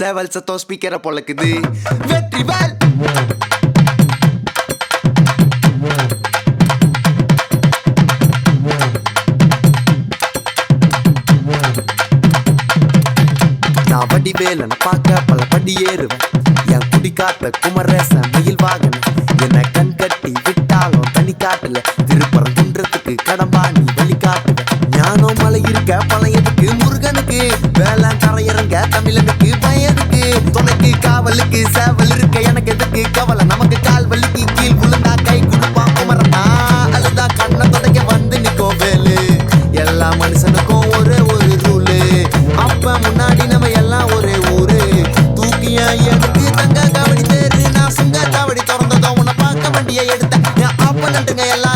சேவல் சத்தம் ஸ்பீக்கரை பொழக்குது. வெற்றிவேல் நான் வடிவேலனை பார்க்க பல படி ஏறுவேன். என் குடி காத்த குமரேசன் மயில் வாகன என்ன கண் கட்டி விட்டாலும் தனி காட்டுல திருப்பரம் துன்றதுக்கு கடம்பாணி வழி காட்டுவேன். ஞானம் மலை இருக்க பழையதுக்கு முருகனுக்கு வேளாண் கரையிறங்க தமிழனுக்கு பயதுக்கு துணைக்கு காவலுக்கு சேவல் இருக்க எனக்கு எதுக்கு கவலை நமக்கு கால் வலிக்கு கீழ் விழுந்தா கை கொடுப்பான் குமரனா அழுதா கண்ணை தொடங்க வந்து நிற்கும் வேலு. எல்லா மனுஷனுக்கும் ஒரே ஒரு ரூலு அப்ப முன்னாடி நம்ம எல்லாம் ஒரே ஊரு தூக்கிய எனக்கு தங்க காவடி தேரு நான் சுங்க காவடி திறந்ததும் உன்னை பார்க்க வண்டியை எடுத்தேன். என் அப்ப நட்டுங்க எல்லாம்